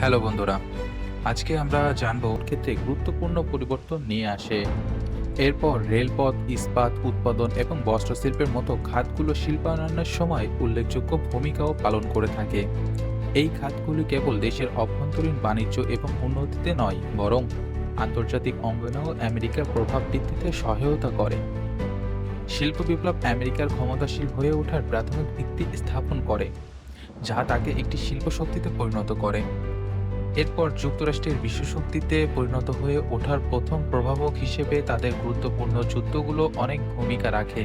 Hello বন্ধুরা, আজকে আমরা জানবো ক্ষেত্রে গুরুত্বপূর্ণ পরিবর্তন নিয়ে আসে। এরপর রেলপথ, ইস্পাত উৎপাদন এবং বস্ত্রশিল্পের মতো খাতগুলো শিল্পায়নের সময় উল্লেখযোগ্য ভূমিকাও পালন করে থাকে। এই খাতগুলি কেবল দেশের অভ্যন্তরীণ বাণিজ্য এবং উন্নতিতে নয়, বরং আন্তর্জাতিক অঙ্গনেও আমেরিকার প্রভাব বৃদ্ধিতে সহায়তা করে। শিল্প বিপ্লব আমেরিকার ক্ষমতাশীল হয়ে ওঠার প্রাথমিক ভিত্তি স্থাপন করে, যা তাকে একটি শিল্প শক্তিতে পরিণত করে। এরপর যুক্তরাষ্ট্রের বিশ্বশক্তিতে পরিণত হয়ে ওঠার প্রথম প্রভাবক হিসেবে তাদের গুরুত্বপূর্ণ যুদ্ধগুলো অনেক ভূমিকা রাখে।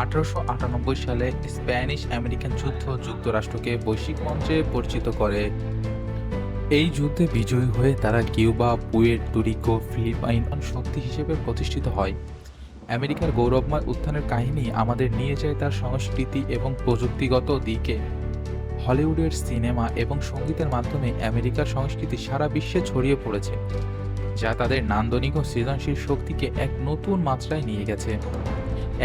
1898 সালে স্প্যানিশ আমেরিকান যুদ্ধ যুক্তরাষ্ট্রকে বৈশ্বিক মঞ্চে পরিচিত করে। এই যুদ্ধে বিজয়ী হয়ে তারা কিউবা, পুয়ের্তো রিকো, ফিলিপাইন শক্তি হিসেবে প্রতিষ্ঠিত হয়। আমেরিকার গৌরবময় উত্থানের কাহিনী আমাদের নিয়ে যায় তার সংস্কৃতি এবং প্রযুক্তিগত দিকে। হলিউডের সিনেমা এবং সঙ্গীতের মাধ্যমে আমেরিকার সংস্কৃতি সারা বিশ্বে ছড়িয়ে পড়েছে, যা তাদের নান্দনিক ও সৃজনশীল শক্তিকে এক নতুন মাত্রায় নিয়ে গেছে।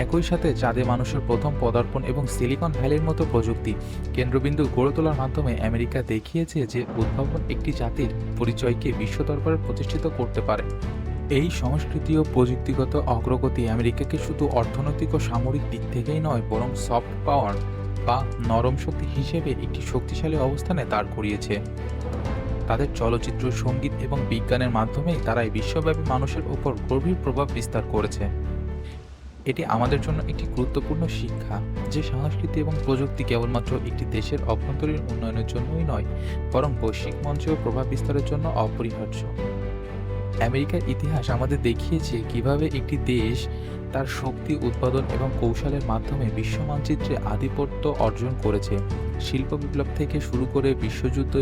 একই সাথে চাঁদে মানুষের প্রথম পদার্পণ এবং সিলিকন ভ্যালির মতো প্রযুক্তি কেন্দ্রবিন্দু গড়ে তোলার মাধ্যমে আমেরিকা দেখিয়েছে যে উদ্ভাবন একটি জাতির পরিচয়কে বিশ্ব দরবারে প্রতিষ্ঠিত করতে পারে। এই সংস্কৃতি ও প্রযুক্তিগত অগ্রগতি আমেরিকাকে শুধু অর্থনৈতিক ও সামরিক দিক থেকেই নয়, বরং সফট পাওয়ার বা নরম শক্তি হিসেবে একটি শক্তিশালী অবস্থানে দাঁড় করিয়েছে। তাদের চলচ্চিত্র, সঙ্গীত এবং বিজ্ঞানের মাধ্যমে তারা এই বিশ্বব্যাপী মানুষের উপর গভীর প্রভাব বিস্তার করেছে। এটি আমাদের জন্য একটি গুরুত্বপূর্ণ শিক্ষা যে সংস্কৃতি এবং প্রযুক্তি কেবলমাত্র একটি দেশের অভ্যন্তরীণ উন্নয়নের জন্যই নয়, বরং বৈশ্বিক মঞ্চেও প্রভাব বিস্তারের জন্য অপরিহার্য। আমেরিকার ইতিহাস আমাদের দেখিয়েছে কিভাবে একটি দেশ তার শক্তি, উৎপাদন এবং কৌশলের মাধ্যমে বিশ্ব মানচিত্রে আধিপত্য অর্জন করেছে। শিল্প বিপ্লব থেকে শুরু করে বিশ্বযুদ্ধ